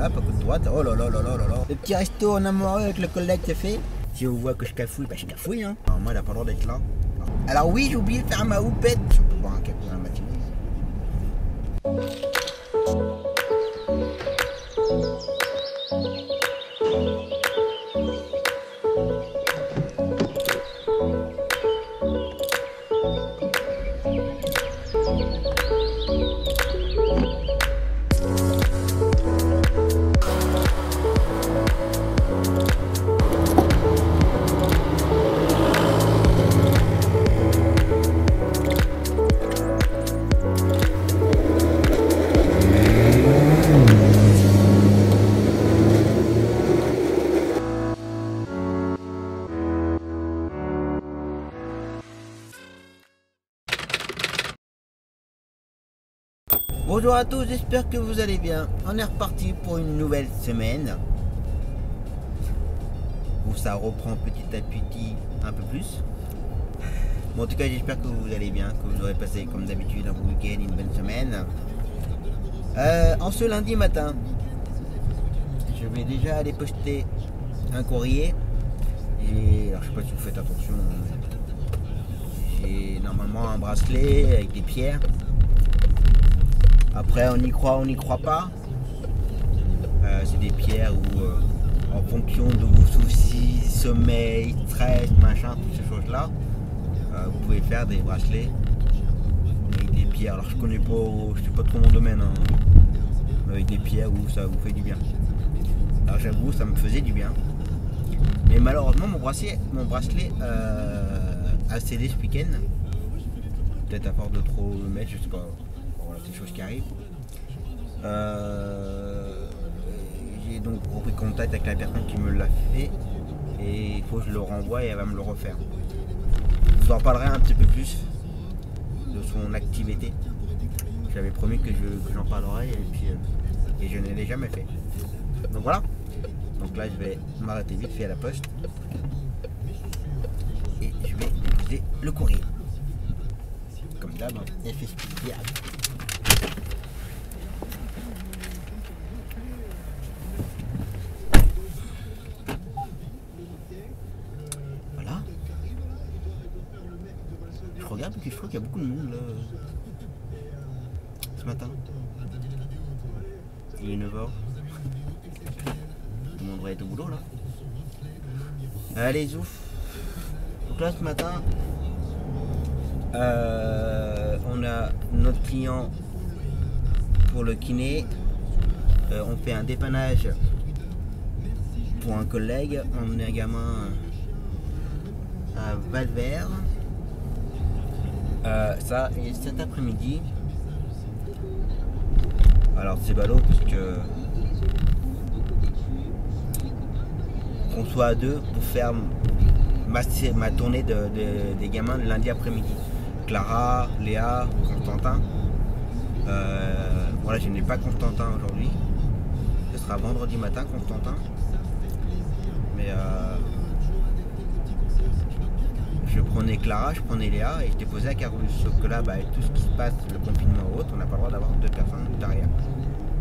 Hop, à côté de droite. Oh là là là là là là. Le petit resto en amoureux avec le collègue, c'est fait. Si on voit que je cafouille, bah je cafouille. Hein. Alors, moi, il n'a pas le droit d'être là. Alors oui, j'ai oublié de faire ma houppette. Si on peut boire un café dans la matinée. Bonjour à tous, j'espère que vous allez bien. On est reparti pour une nouvelle semaine où ça reprend petit à petit un peu plus. Bon, en tout cas, j'espère que vous allez bien, que vous aurez passé comme d'habitude un bon week-end, une bonne semaine. En ce lundi matin, je vais déjà aller poster un courrier. Alors, je sais pas si vous faites attention, j'ai normalement un bracelet avec des pierres. Après, on y croit, on n'y croit pas. C'est des pierres où, en fonction de vos soucis, sommeil, stress, machin, toutes ces choses-là, vous pouvez faire des bracelets avec des pierres. Alors, je connais pas, je sais pas trop mon domaine, hein, avec des pierres où ça vous fait du bien. Alors, j'avoue, ça me faisait du bien. Mais malheureusement, mon bracelet a cédé ce week-end. Peut-être à force de trop le mettre, je sais pas. Voilà, des choses qui arrivent. J'ai donc repris contact avec la personne qui me l'a fait et il faut que je le renvoie et elle va me le refaire. Je vous en parlerai un petit peu plus de son activité. J'avais promis que j'en parlerai et je ne l'ai jamais fait. Donc voilà. Donc là je vais m'arrêter vite fait à la poste et je vais déposer le courrier. Comme d'hab, effet spécial. Voilà. Je regarde parce que je crois qu'il y a beaucoup de monde là, ce matin. Il est 9h. Tout le monde devrait être au boulot là. Allez, zouf. Donc là ce matin, on a notre client pour le kiné. On fait un dépannage pour un collègue. On est un gamin à Valvert. Ça et cet après-midi. Alors c'est ballot parce que qu'on soit à deux pour faire ma tournée des gamins le lundi après-midi. Clara, Léa, Constantin. Voilà, je n'ai pas Constantin aujourd'hui. Ce sera vendredi matin, Constantin. Mais je prenais Clara, je prenais Léa et je déposais à Carolus. Sauf que là, bah, avec tout ce qui se passe, le confinement ou autre, on n'a pas le droit d'avoir deux personnes derrière.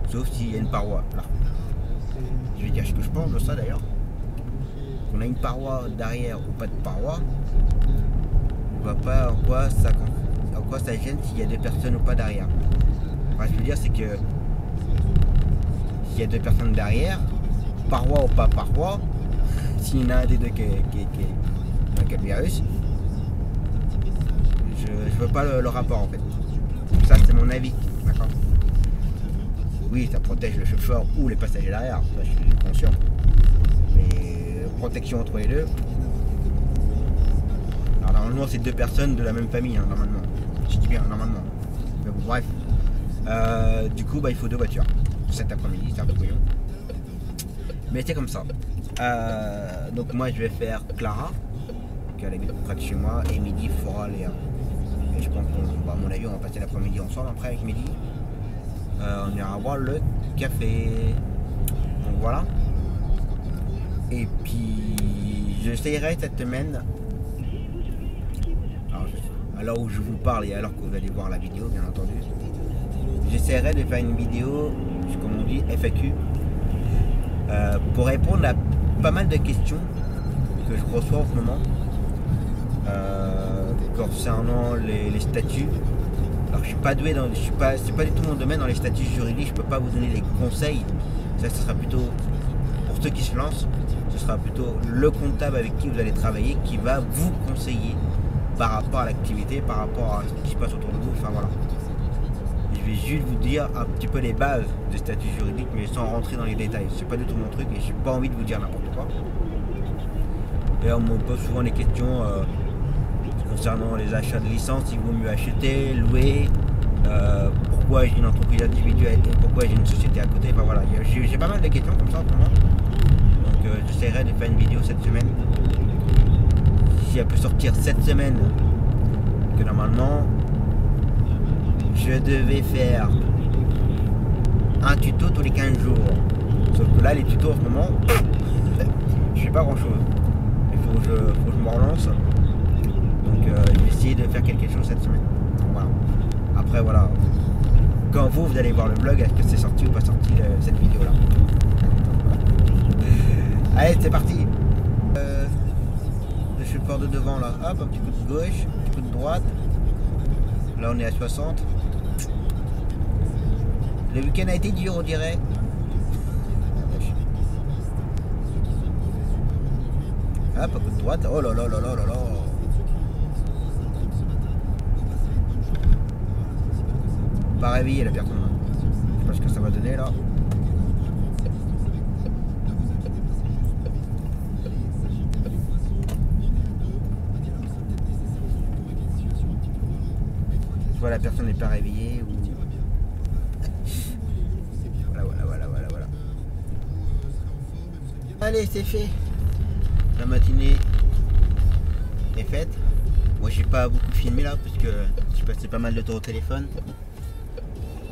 Sauf s'il y a une paroi là. Je vais dire ce que je pense de ça d'ailleurs. Qu'on a une paroi derrière ou pas de paroi, on ne voit pas en quoi ça gêne s'il y a deux personnes ou pas derrière. Enfin, je veux dire, c'est que s'il y a deux personnes derrière, paroi ou pas paroi, s'il y en a un des deux qui a le virus, je veux pas le rapport en fait. Ça, c'est mon avis, d'accord? Oui, ça protège le chauffeur ou les passagers derrière, ça je suis conscient. Mais protection entre les deux. Alors normalement c'est deux personnes de la même famille, hein, normalement. Je dis bien normalement. Mais bon, bref. Du coup bah, il faut deux voitures. Cet après-midi, c'est un peu bouillon. Mais c'est comme ça. Donc moi je vais faire Clara, qui habite près de chez moi, et midi il fera Léa. Et je pense qu'à mon avis on va passer l'après-midi ensemble après avec midi. On ira voir le café. Donc voilà. Et puis j'essayerai cette semaine, à l'heure où je vous parle et à l'heure que vous allez voir la vidéo bien entendu, j'essaierai de faire une vidéo, comme on dit, FAQ Pour répondre à pas mal de questions que je reçois en ce moment concernant les statuts. Alors je suis pas doué c'est pas du tout mon domaine dans les statuts juridiques, je peux pas vous donner les conseils. Ça, ce sera plutôt pour ceux qui se lancent, ce sera plutôt le comptable avec qui vous allez travailler qui va vous conseiller par rapport à l'activité, par rapport à ce qui se passe autour de vous. Enfin voilà. Je vais juste vous dire un petit peu les bases des statuts juridiques, mais sans rentrer dans les détails. C'est pas du tout mon truc et j'ai pas envie de vous dire n'importe quoi. Et on me pose souvent des questions concernant les achats de licences, il vaut mieux acheter, louer, pourquoi j'ai une entreprise individuelle et pourquoi j'ai une société à côté. Enfin voilà, j'ai pas mal de questions comme ça en ce moment. Donc j'essaierai de faire une vidéo cette semaine. Si elle peut sortir cette semaine, que normalement je devais faire un tuto tous les 15 jours. Sauf que là les tutos en ce moment, je fais pas grand chose. Il faut que je me relance. Donc je vais essayer de faire quelque chose cette semaine. Donc, voilà. Après voilà. Quand vous allez voir le vlog, est-ce que c'est sorti ou pas sorti cette vidéo là. Allez, c'est parti. Le chauffeur de devant là, hop, un petit coup de gauche, un petit coup de droite. Là on est à 60. Le week-end a été dur on dirait. Hop, un coup de droite. Oh là là là là là là. Pas réveillé la personne. Je sais pas ce que ça va donner là. Soit la personne n'est pas réveillée ou. Voilà. Allez, c'est fait. La matinée est faite. Moi j'ai pas beaucoup filmé là parce que j'ai passé pas mal de temps au téléphone.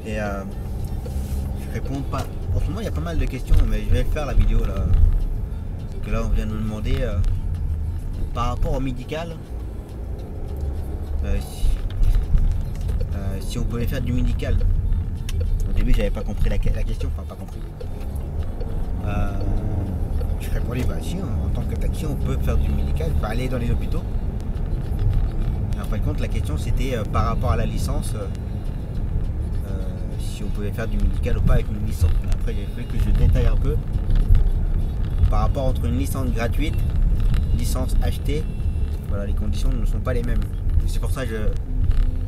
Et je réponds pas. En ce moment il y a pas mal de questions, mais je vais faire la vidéo là. Parce que là on vient de nous demander par rapport au médical si on pouvait faire du médical. Au début j'avais pas compris la question, enfin pas compris. Je répondais bah si, en tant que taxi on peut faire du médical, il faut aller dans les hôpitaux. Et en fin de compte la question c'était par rapport à la licence. Si on pouvait faire du médical ou pas avec une licence. Après il fallu que je détaille un peu par rapport entre une licence gratuite, licence achetée. Voilà, les conditions ne sont pas les mêmes. C'est pour ça que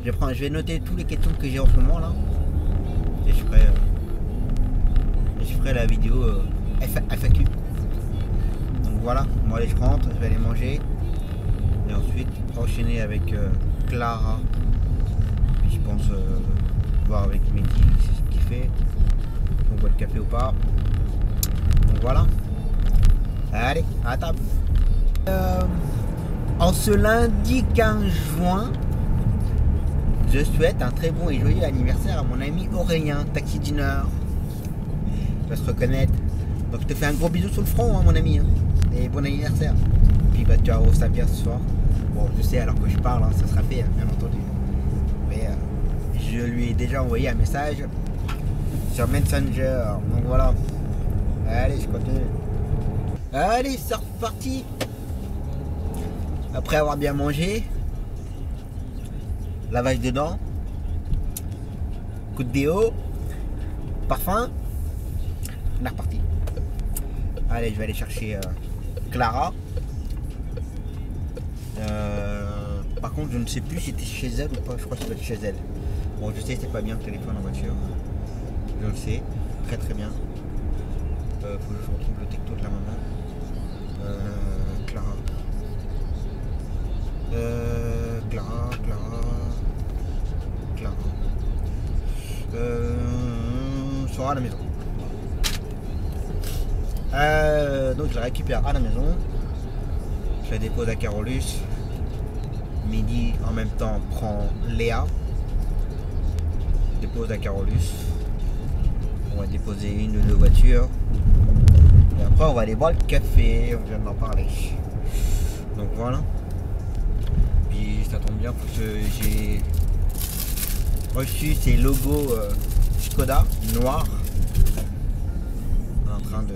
je vais noter toutes les questions que j'ai en ce moment là et je ferai la vidéo FAQ. Donc voilà, moi allez, je rentre, je vais aller manger et ensuite enchaîner avec Clara. Puis je pense voir avec Mehdi ce qu'il fait, on boit le café ou pas. Donc voilà, allez à table. En ce lundi 15 juin, je souhaite un très bon et joyeux anniversaire à mon ami Aurélien, Taxi du Nord. Il va se reconnaître. Donc je te fais un gros bisou sur le front, hein, mon ami. Hein. Et bon anniversaire. Puis bah tu as au Saint-Pierre ce soir. Bon, je sais, alors que je parle, hein, ça sera fait, hein, bien entendu. Mais je lui ai déjà envoyé un message sur Messenger. Donc voilà. Allez, je continue. Allez, c'est reparti. Après avoir bien mangé, lavage de dents, coup de déo, parfum, on est reparti. Allez, je vais aller chercher Clara. Par contre, je ne sais plus si c'était chez elle ou pas, je crois que c'était chez elle. Bon, je sais, c'est pas bien le téléphone en voiture. Je le sais, très très bien. Faut que je retrouve le texto de la maman. Clara. Clara. Sera à la maison. Donc je la récupère à la maison. Je la dépose à Carolus. Midi en même temps prend Léa. Dépose à Carolus. On va déposer une ou deux voitures. Et après on va aller boire le café. On vient d'en parler. Donc voilà. Puis ça tombe bien parce que j'ai reçu ces logos Skoda noirs. En train de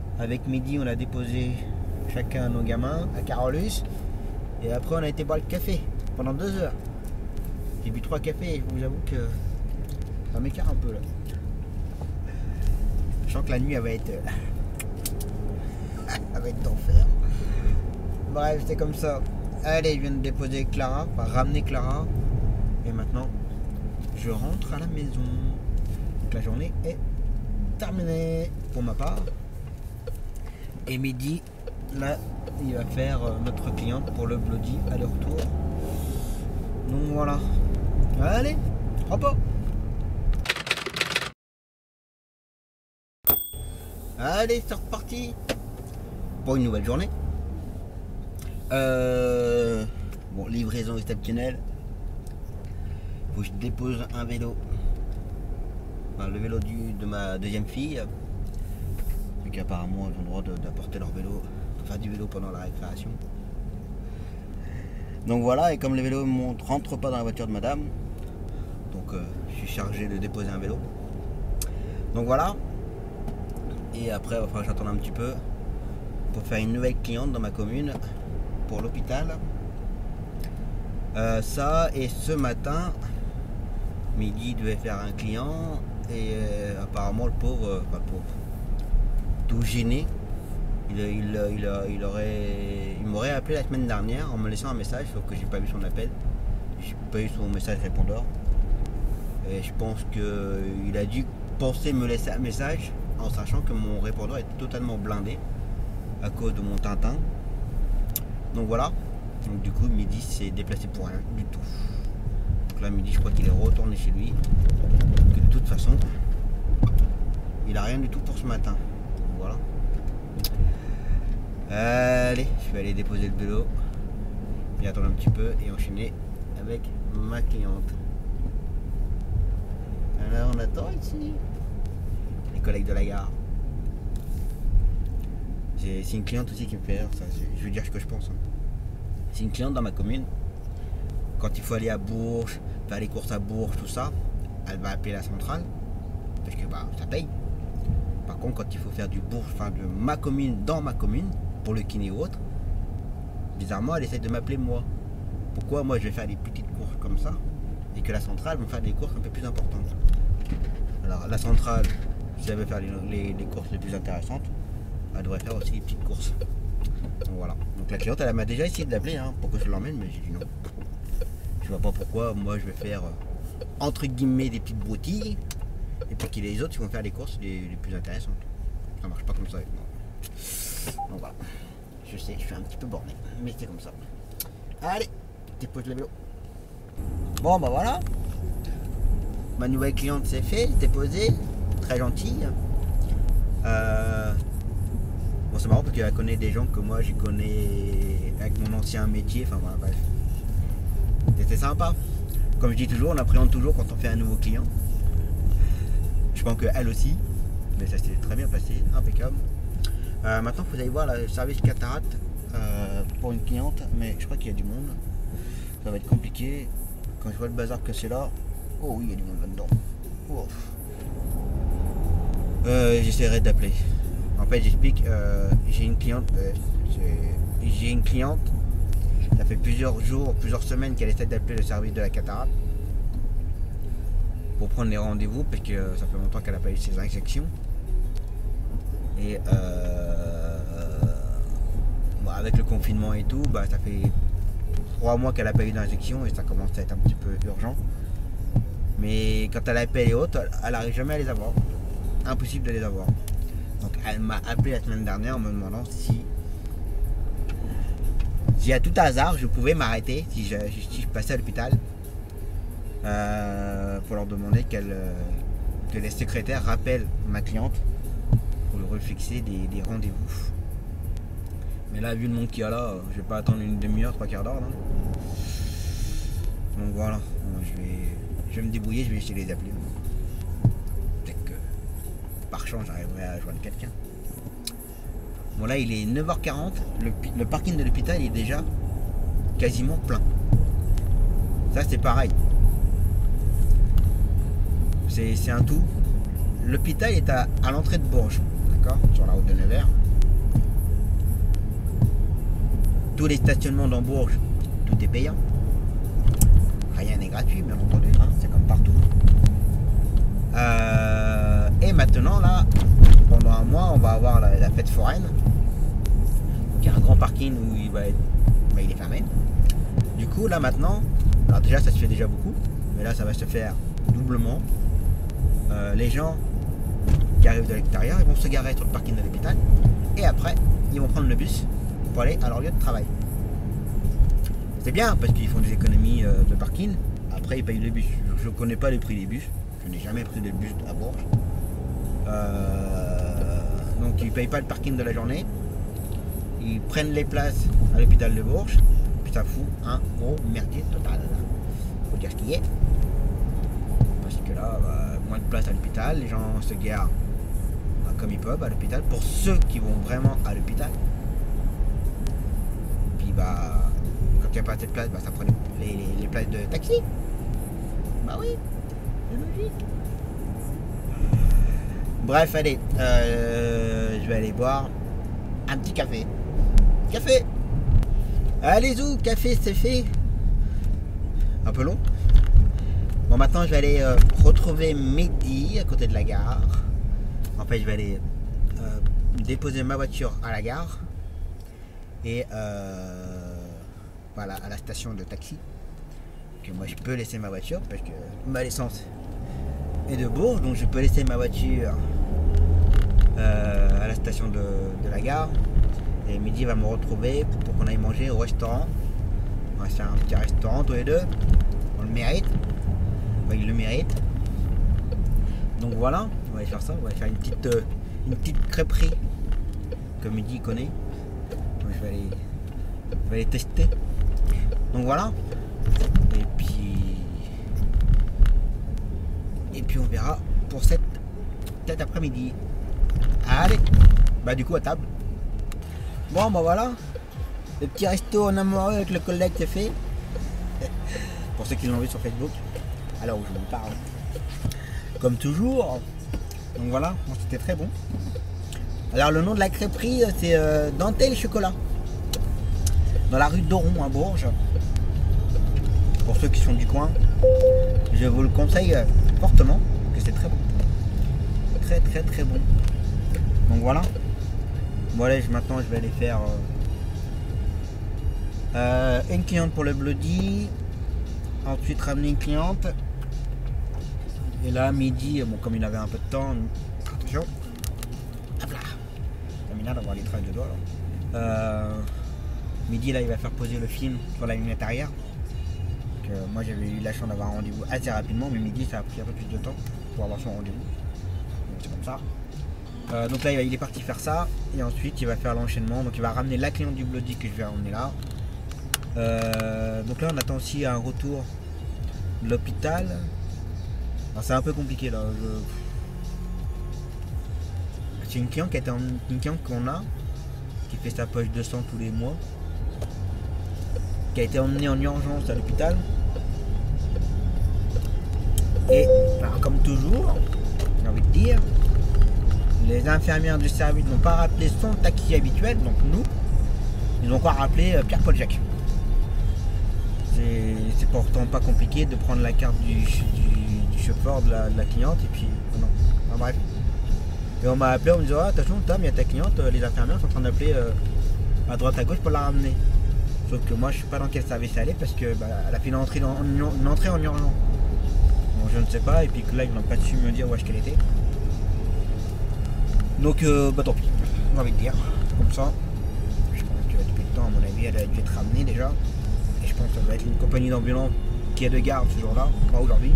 Avec Mehdi, on a déposé chacun nos gamins à Carolus. Et après, on a été boire le café pendant 2 heures. J'ai bu 3 cafés et je vous avoue que ça m'écarte un peu là. Je sens que la nuit, elle va être d'enfer. Bref, c'est comme ça. Allez, je viens de déposer Clara, enfin ramener Clara. Et maintenant, je rentre à la maison. Donc la journée est terminée pour ma part. Et Mehdi, là, il va faire notre cliente pour le Bloody aller-retour. Donc voilà. Allez, repos. Allez, c'est reparti pour une nouvelle journée. Bon, livraison exceptionnelle. Faut que je dépose un vélo. Enfin, le vélo de ma deuxième fille. Vu qu'apparemment ils ont le droit d'apporter leur vélo, de faire du vélo pendant la récréation. Donc voilà, et comme les vélos ne rentrent pas dans la voiture de madame, donc je suis chargé de déposer un vélo. Donc voilà. Et après, il va falloir que j'attende un petit peu pour faire une nouvelle cliente dans ma commune pour l'hôpital. Ça, et ce matin, Mehdi devait faire un client et apparemment le pauvre, tout gêné, il m'aurait appelé la semaine dernière en me laissant un message, sauf que j'ai pas vu son appel, j'ai pas eu son message répondeur. Et je pense qu'il a dû penser me laisser un message en sachant que mon répondeur est totalement blindé à cause de mon Tintin. Donc voilà. Donc du coup Mehdi s'est déplacé pour rien du tout. Donc là Mehdi, je crois qu'il est retourné chez lui. Que de toute façon, il a rien du tout pour ce matin. Donc voilà. Allez, je vais aller déposer le vélo. Et attendre un petit peu et enchaîner avec ma cliente. Alors on attend ici. Les collègues de la gare. C'est une cliente aussi qui me fait rire, ça. Je veux dire ce que je pense. Hein. C'est une cliente dans ma commune. Quand il faut aller à Bourges, faire les courses à Bourges, tout ça, elle va appeler la centrale. Parce que bah, ça paye. Par contre, quand il faut faire du Bourges, enfin de ma commune dans ma commune, pour le kiné ou autre, bizarrement, elle essaie de m'appeler moi. Pourquoi moi je vais faire des petites courses comme ça et que la centrale va faire des courses un peu plus importantes. Alors la centrale, si elle veut faire les courses les plus intéressantes, elle devrait faire aussi des petites courses. Donc voilà. Donc la cliente, elle m'a déjà essayé de l'appeler hein, pour que je l'emmène, mais j'ai dit non. Je vois pas pourquoi moi je vais faire entre guillemets des petites broutilles et puis que les autres ils vont faire les courses les plus intéressantes. Ça marche pas comme ça avec moi. Donc voilà. Je sais, je suis un petit peu borné, mais c'est comme ça. Allez, dépose le vélo. Bon bah voilà. Ma nouvelle cliente c'est fait, déposée, très gentille. Bon c'est marrant parce qu'elle connaît des gens que moi je connais avec mon ancien métier, enfin voilà, bref. C'était sympa. Comme je dis toujours, on appréhende toujours quand on fait un nouveau client. Je pense qu'elle aussi, mais ça s'est très bien passé, impeccable. Maintenant vous allez voir le service cataracte pour une cliente, mais je crois qu'il y a du monde. Ça va être compliqué. Quand je vois le bazar que c'est là, oh oui il y a du monde là-dedans. J'essaierai d'appeler. En fait j'explique, j'ai une cliente, ça fait plusieurs jours, plusieurs semaines qu'elle essaie d'appeler le service de la cataracte pour prendre les rendez-vous parce que ça fait longtemps qu'elle n'a pas eu ses injections. Et bon, avec le confinement et tout, bah, ça fait 3 mois qu'elle n'a pas eu d'injection et ça commence à être un petit peu urgent. Mais quand elle appelle et autres, elle n'arrive jamais à les avoir. Impossible de les avoir. Donc elle m'a appelé la semaine dernière en me demandant si à tout hasard je pouvais m'arrêter si je passais à l'hôpital pour leur demander que les secrétaires rappellent ma cliente pour lui refixer des rendez-vous. Mais là vu le monde qu'il y a là, je vais pas attendre une demi-heure, 3/4 d'heure là. Donc voilà, je vais me débrouiller, je vais essayer de les appeler. Peut-être que par chance j'arriverai à joindre quelqu'un. Bon là il est 9h40, le parking de l'hôpital est déjà quasiment plein. Ça c'est pareil. C'est un tout. L'hôpital est à l'entrée de Bourges. d'accord, sur la route de Nevers. Tous les stationnements dans Bourges, tout est payant. Rien n'est gratuit, bien entendu, hein, c'est comme partout. Et maintenant, là, pendant un mois, on va avoir la fête foraine. Donc, il y a un grand parking où il est fermé. Du coup, là maintenant, alors déjà, ça se fait déjà beaucoup, mais là, ça va se faire doublement. Les gens qui arrivent de l'extérieur, ils vont se garer sur le parking de l'hôpital. Et après, ils vont prendre le bus pour aller à leur lieu de travail. C'est bien parce qu'ils font des économies de parking. Après, ils payent le bus. Je ne connais pas les prix des bus. Je n'ai jamais pris de bus à Bourges. Donc, ils ne payent pas le parking de la journée. Ils prennent les places à l'hôpital de Bourges. Puis ça fout un gros merdier total. Faut dire ce qu'il y est. Parce que là, moins de place à l'hôpital. Les gens se garent comme ils peuvent à l'hôpital. Pour ceux qui vont vraiment à l'hôpital. Puis quand il n'y a pas assez de place, ça prend les places de taxi. Bah oui, c'est logique. Bref, allez, je vais aller boire un petit café. Café. Allez, zou, café, c'est fait. Un peu long. Bon, maintenant, je vais aller retrouver Mehdi à côté de la gare. En fait, je vais aller déposer ma voiture à la gare. Et voilà, à la station de taxi. Que moi, je peux laisser ma voiture parce que ma licence est de Bourges. Donc, je peux laisser ma voiture à la station de la gare. Et Mehdi va me retrouver pour qu'on aille manger au restaurant. On va faire un petit restaurant tous les deux. On le mérite. Enfin, il le mérite. Donc voilà, on va aller faire ça. On va faire une petite crêperie que Mehdi connaît. Donc, je vais aller tester. Donc voilà. Et puis on verra pour cet après-midi. Allez, du coup à table. Bon voilà, le petit resto en amoureux avec le collègue c'est fait. Pour ceux qui l'ont vu sur Facebook, alors où je vous parle. Comme toujours. Donc voilà, c'était très bon. Alors le nom de la crêperie c'est Dentelle Chocolat. Dans la rue d'Oron à Bourges. Pour ceux qui sont du coin, je vous le conseille fortement, que c'est très bon. Très très très bon. Donc voilà. Bon allez, maintenant je vais aller faire une cliente pour le Bloody. Ensuite ramener une cliente. Et là Mehdi, bon comme il avait un peu de temps, attention. Hop là. Comme il a d'avoir les traces de doigts là. Mehdi là il va faire poser le film sur la lunette arrière. Moi j'avais eu la chance d'avoir un rendez-vous assez rapidement, mais Mehdi ça a pris un peu plus de temps pour avoir son rendez-vous. Donc c'est comme ça. Donc là il est parti faire ça et ensuite il va faire l'enchaînement. Donc il va ramener la cliente du Bloody que je vais emmener là. Donc là on attend aussi un retour de l'hôpital. C'est un peu compliqué là. C'est une cliente qu'on a qui fait sa poche de sang tous les mois, qui a été emmenée en urgence à l'hôpital. Et alors, comme toujours, j'ai envie de dire, les infirmières du service n'ont pas rappelé son taxi habituel, donc nous, ils ont encore rappelé Pierre-Paul Jacques. C'est pourtant pas compliqué de prendre la carte du chauffeur de la cliente et puis non. Enfin, bref. Et on m'a appelé, on me disait attention Tom, il y a ta cliente, les infirmières sont en train d'appeler à droite à gauche pour la ramener. Sauf que moi je sais pas dans quel service elle est parce que elle a fait une entrée en urgence. Bon, je ne sais pas, et puis que là ils n'ont pas su me dire où est-ce qu'elle était. Donc tant pis, j'ai envie de dire. Comme ça, je pense que depuis le temps à mon avis elle a dû être ramenée déjà. Et je pense que ça doit être une compagnie d'ambulance qui est de garde ce jour-là, pas aujourd'hui,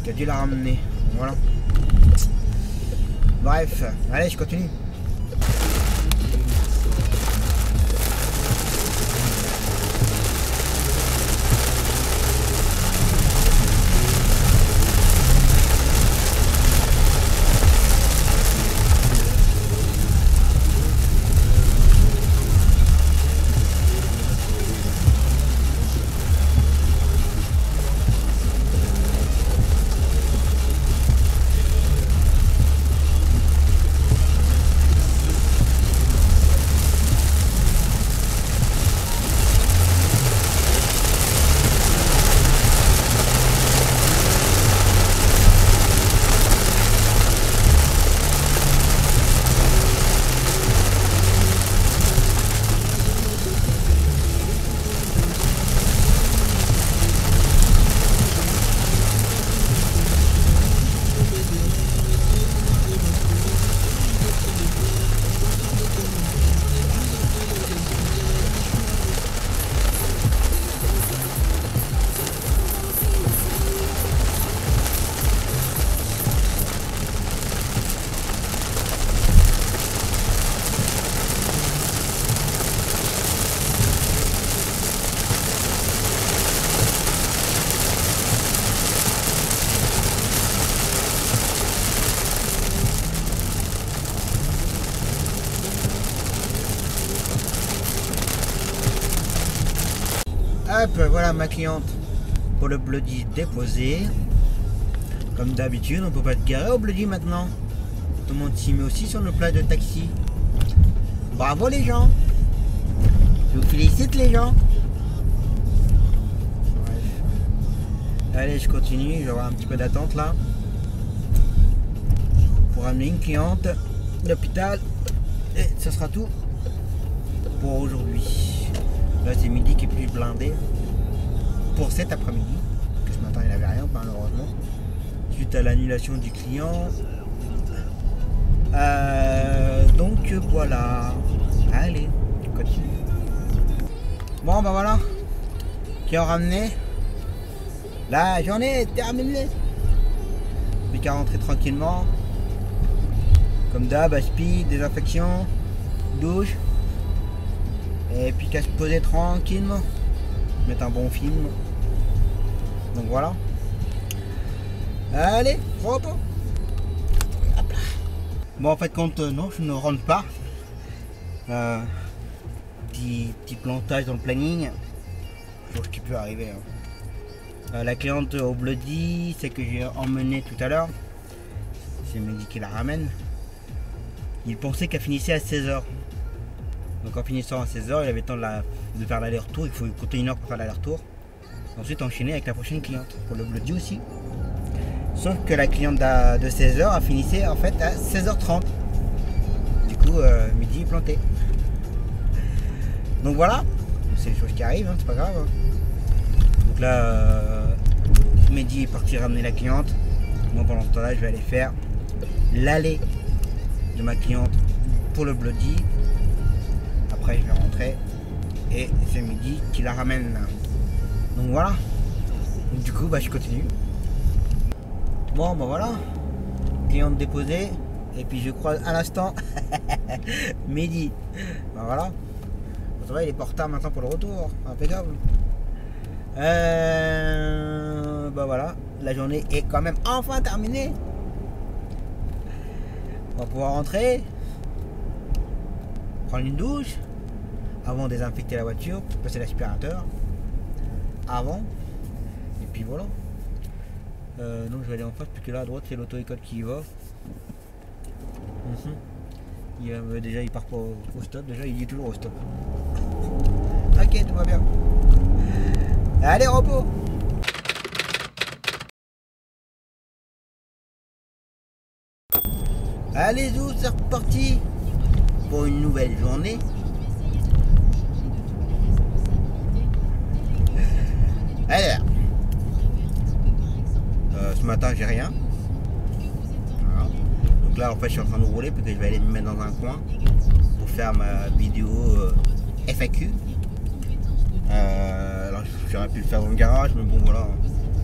qui a dû la ramener. Voilà. Bref, allez je continue. Hop, voilà ma cliente pour le Bloody déposé. Comme d'habitude, on peut pas te garer au Bloody maintenant. Tout le monde s'y met aussi sur le plat de taxi. Bravo les gens. Je vous félicite les gens. Bref. Allez, je continue, je vais avoir un petit peu d'attente là. Pour amener une cliente d'hôpital. Et ce sera tout pour aujourd'hui. Là c'est midi qui est plus blindé. Pour cet après-midi. Que ce matin il n'avait rien malheureusement. Suite à l'annulation du client. Donc voilà. Allez, continue. Bon bah voilà. Qui ont ramené. La journée est terminée. Plus qu'à rentrer tranquillement. Comme d'hab, speed, désinfection, douche. Et puis qu'à se poser tranquillement. Mettre un bon film. Donc voilà. Allez, repos. Bon en fait compte non, je ne rentre pas. Petit plantage dans le planning. Chose qui peut arriver. Hein. La cliente au Bloody, c'est que j'ai emmené tout à l'heure. C'est Mehdi qui la ramène. Il pensait qu'elle finissait à 16h. Donc en finissant à 16h, il avait le temps de faire l'aller-retour. Il faut compter 1 heure pour faire l'aller-retour. Ensuite enchaîner avec la prochaine cliente. Pour le Bloody aussi. Sauf que la cliente de 16h a finissé en fait à 16h30. Du coup, midi planté. Donc voilà. C'est les choses qui arrivent, hein, c'est pas grave. Hein. Donc là, Mehdi est parti ramener la cliente. Moi pendant ce temps-là, je vais aller faire l'aller de ma cliente pour le Bloody. Après je vais rentrer et c'est Mehdi qui la ramène. Donc voilà. Donc, du coup bah je continue. Bon bah voilà. Cliente déposée. Et puis je croise à l'instant Mehdi. Bah voilà. Ça va, il est pas en retard maintenant pour le retour. Impeccable. Bah voilà. La journée est quand même enfin terminée. On va pouvoir rentrer, prendre une douche, avant de désinfecter la voiture, passer l'aspirateur, avant, et puis voilà. Donc je vais aller en face, parce que là à droite c'est l'auto-école qui y va. Déjà il part pas au stop, déjà il est toujours au stop. Ok, tout va bien. Allez, repos. Allez zou, c'est reparti pour une nouvelle journée. Alors, ce matin j'ai rien. Voilà. Donc là en fait je suis en train de rouler parce que je vais aller me mettre dans un coin pour faire ma vidéo FAQ. Alors j'aurais pu le faire dans le garage, mais bon voilà.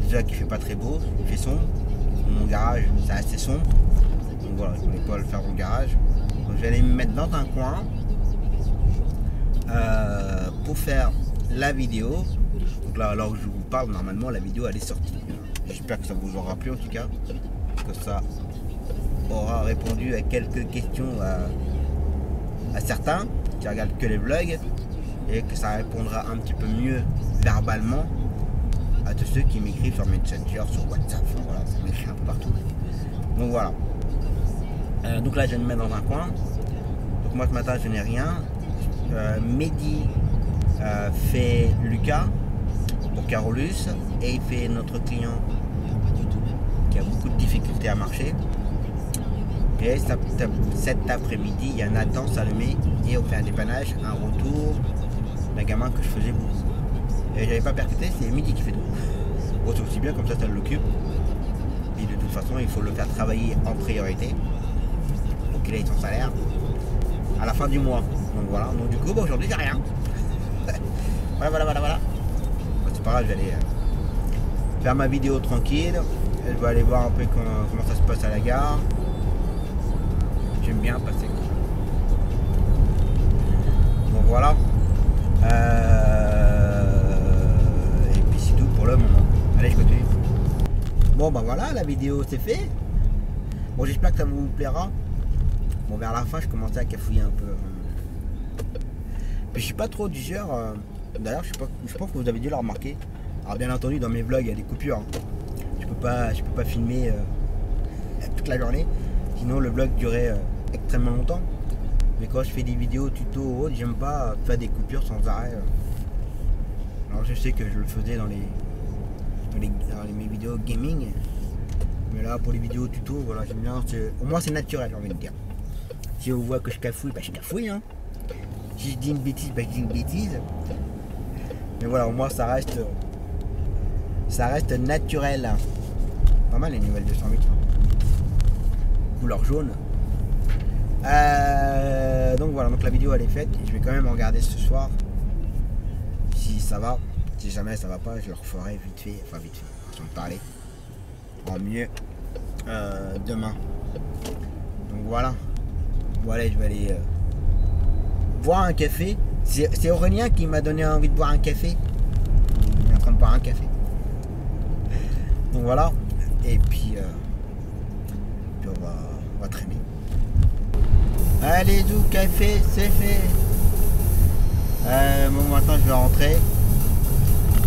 Déjà qu'il fait pas très beau, il fait sombre. Mon garage c'est assez sombre. Donc voilà, je ne voulais pas le faire au garage. Donc je vais aller me mettre dans un coin pour faire la vidéo. Donc là, alors que je vous parle, normalement la vidéo elle est sortie. J'espère que ça vous aura plu en tout cas. Que ça aura répondu à quelques questions à certains qui regardent que les vlogs. Et que ça répondra un petit peu mieux verbalement à tous ceux qui m'écrivent sur Messenger, sur WhatsApp. Enfin, voilà, ça m'écrit un peu partout. Donc voilà. Donc là je vais me mettre dans un coin. Donc moi ce matin je n'ai rien. Mehdi fait Lucas pour Carolus et il fait notre client qui a beaucoup de difficultés à marcher. Et cet après-midi il y a Nathan Salomé et on fait un dépannage, un retour d'un gamin que je faisais beaucoup. Et j'avais pas percuté, c'est Mehdi qui fait tout. Bon, c'est aussi bien comme ça l'occupe. Et de toute façon il faut le faire travailler en priorité. Qu'il ait son salaire à la fin du mois. Donc voilà, donc du coup bah, aujourd'hui j'ai rien. voilà. C'est pas grave, je vais aller faire ma vidéo tranquille. Je vais aller voir un peu comment ça se passe à la gare. J'aime bien passer. Donc voilà. Et puis c'est tout pour le moment. Allez, je continue. Bon bah voilà, la vidéo c'est fait. Bon, j'espère que ça vous plaira. Bon, vers la fin, je commençais à cafouiller un peu. Puis je suis pas trop du genre D'ailleurs, je pense que vous avez dû le remarquer. Alors bien entendu, dans mes vlogs, il y a des coupures. Hein. Je peux pas filmer toute la journée. Sinon, le vlog durait extrêmement longtemps. Mais quand je fais des vidéos tuto ou autre, j'aime pas faire des coupures sans arrêt. Alors je sais que je le faisais dans mes vidéos gaming. Mais là, pour les vidéos tuto, voilà, j'aime bien. Au moins, c'est naturel, j'ai envie de dire. Si on voit que je cafouille, bah je cafouille. Hein. Si je dis une bêtise, bah je dis une bêtise. Mais voilà, au moins, ça reste naturel. Pas mal les nouvelles 208. Couleur jaune. Donc voilà, donc la vidéo elle est faite. Je vais quand même regarder ce soir si ça va. Si jamais ça va pas, je le referai vite fait, façon de parler, en mieux demain. Donc voilà. Voilà, je vais aller boire un café. C'est Aurélien qui m'a donné envie de boire un café. Il est en train de boire un café. Donc voilà. Et puis on va traîner. Allez, du café, c'est fait. Bon, maintenant je vais rentrer.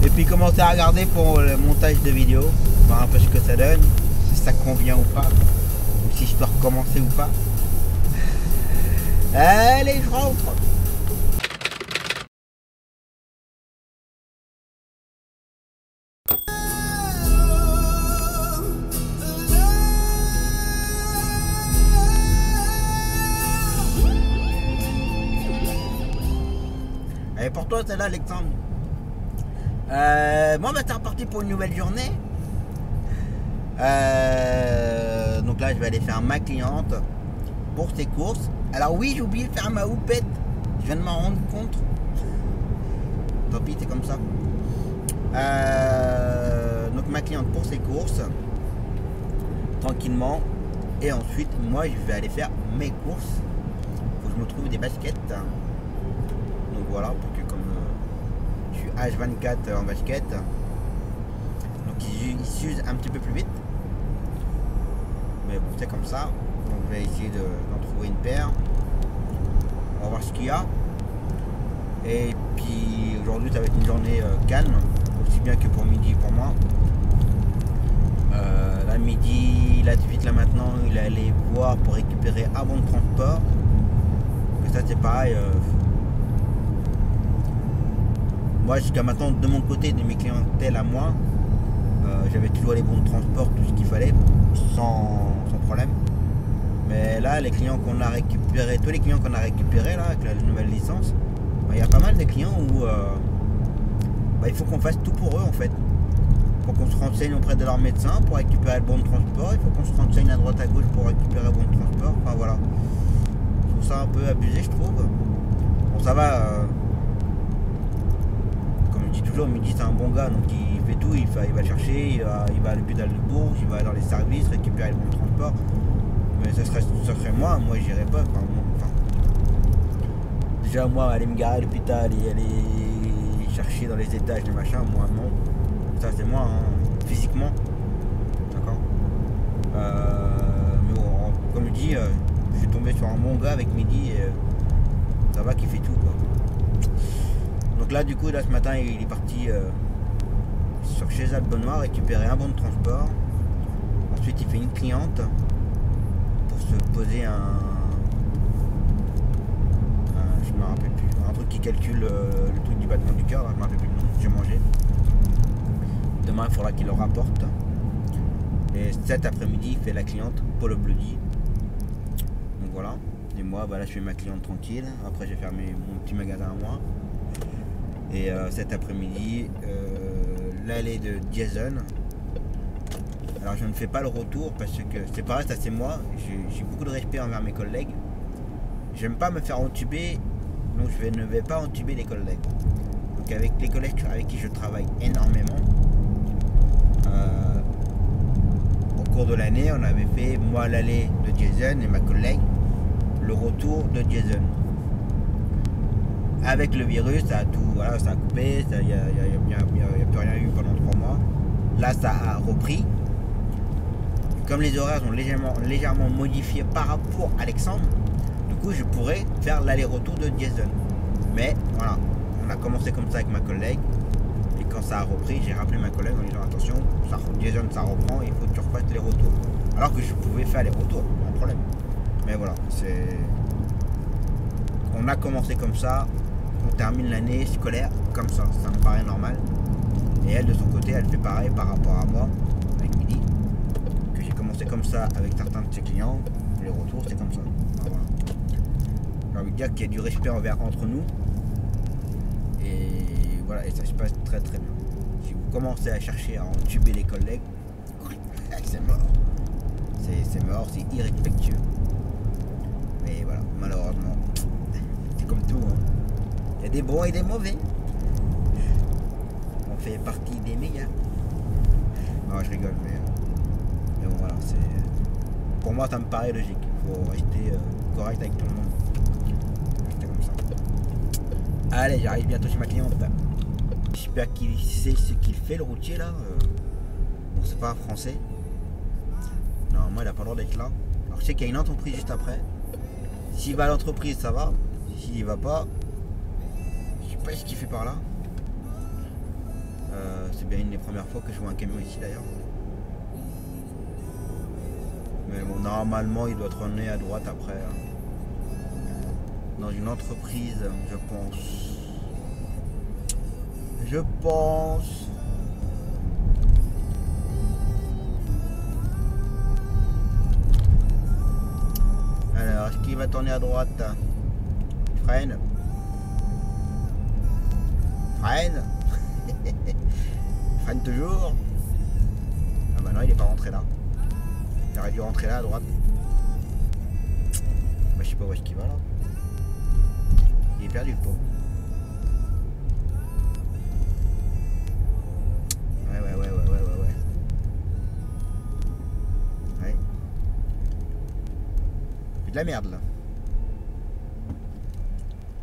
Et puis commencer à regarder pour le montage de vidéo. Voir un peu ce que ça donne. Si ça convient ou pas. Ou si je dois recommencer ou pas. Allez, je rentre. Et pour toi, c'est là, Alexandre. Moi, bah, c'est reparti pour une nouvelle journée. Donc là, je vais aller faire ma cliente pour ses courses. Alors oui, j'ai oublié de faire ma houppette. Je viens de m'en rendre compte. Tant pis, c'est comme ça. Donc ma cliente pour ses courses. Tranquillement. Et ensuite, moi, je vais aller faire mes courses. Faut que je me trouve des baskets. Donc voilà, pour que comme je suis H24 en basket, donc il s'use un petit peu plus vite. Mais bon, c'est comme ça. Donc je vais essayer d'en trouver une paire. On va voir ce qu'il y a. Et puis aujourd'hui, ça va être une journée calme, aussi bien que pour midi pour moi. Là, midi, là tout de suite, là maintenant, il est allé voir pour récupérer un bon de transport. Et ça, c'est pareil. Moi, jusqu'à maintenant, de mon côté, de mes clientèles à moi, j'avais toujours les bons de transport, tout ce qu'il fallait, sans problème. Mais là, les clients qu'on a récupérés, tous les clients qu'on a récupérés là, avec la nouvelle licence, il y a pas mal de clients où il faut qu'on fasse tout pour eux en fait. Il faut qu'on se renseigne auprès de leur médecin pour récupérer le bon de transport, il faut qu'on se renseigne à droite à gauche pour récupérer le bon de transport. Enfin voilà. Je trouve ça un peu abusé, je trouve. Bon, ça va. Toujours, Midi c'est un bon gars, donc il fait tout, il va chercher, il va à l'hôpital de Bourges, il va dans les services, récupérer le bon transport. Mais ça serait moi j'irais pas. Déjà moi aller me garer à l'hôpital et aller chercher dans les étages, les machins, moi non. Ça c'est moi, hein, physiquement. D'accord. Mais bon, comme je dis, je suis tombé sur un bon gars avec Midi et ça va qu'il fait tout quoi. Donc là du coup là ce matin il est parti sur chez Albenois récupérer un bon de transport. Ensuite il fait une cliente pour se poser je me rappelle plus, un truc qui calcule le truc du battement du cœur, je me rappelle plus le nom, j'ai mangé. Demain il faudra qu'il le rapporte. Et cet après-midi il fait la cliente pour le Bloody. Donc voilà. Et moi bah, là je fais ma cliente tranquille. Après je vais faire mon petit magasin à moi. Et cet après-midi, l'allée de Jason. Alors je ne fais pas le retour parce que c'est pareil, ça c'est moi. J'ai beaucoup de respect envers mes collègues. J'aime pas me faire entuber, donc je ne vais pas entuber les collègues. Donc avec les collègues avec qui je travaille énormément, au cours de l'année, on avait fait moi l'allée de Jason et ma collègue le retour de Jason. Avec le virus, ça a tout, voilà, ça a coupé, il n'y a plus rien eu pendant 3 mois. Là, ça a repris. Comme les horaires sont légèrement modifiés par rapport à Alexandre, du coup, je pourrais faire l'aller-retour de Jason. Mais voilà, on a commencé comme ça avec ma collègue. Et quand ça a repris, j'ai rappelé ma collègue en disant attention, Jason, ça reprend, il faut que tu refasses les retours. Alors que je pouvais faire les retours, pas de problème. Mais voilà, on a commencé comme ça, on termine l'année scolaire comme ça me paraît normal. Et elle de son côté, elle fait pareil par rapport à moi, avec Midi, que j'ai commencé comme ça avec certains de ses clients, les retours c'est comme ça. Enfin, voilà. J'ai envie de dire qu'il y a du respect entre nous. Et voilà, et ça se passe très très bien. Si vous commencez à chercher à entuber les collègues, c'est mort. C'est mort, c'est irrespectueux. Mais voilà, malheureusement, c'est comme tout. Hein. Il y a des bons et des mauvais. On fait partie des meilleurs. Non, je rigole, mais bon, voilà, c'est. Pour moi, ça me paraît logique. Il faut rester correct avec tout le monde. Rester comme ça. Allez, j'arrive bientôt chez ma cliente. J'espère qu'il sait ce qu'il fait, le routier là. Bon, c'est pas un français. Normalement, il a pas le droit d'être là. Alors, je sais qu'il y a une entreprise juste après. S'il va à l'entreprise, ça va. S'il y va pas, je sais pas ce qu'il fait par là. C'est bien une des premières fois que je vois un camion ici d'ailleurs. Mais bon, normalement, il doit tourner à droite après. Dans une entreprise, je pense. Alors, est-ce qu'il va tourner à droite? Freine. Freine toujours. Ah bah non, il est pas rentré là. Il aurait dû rentrer là à droite. Bah je sais pas où est-ce qu'il va là. Il est perdu le pauvre. Ouais. Il fait de la merde là.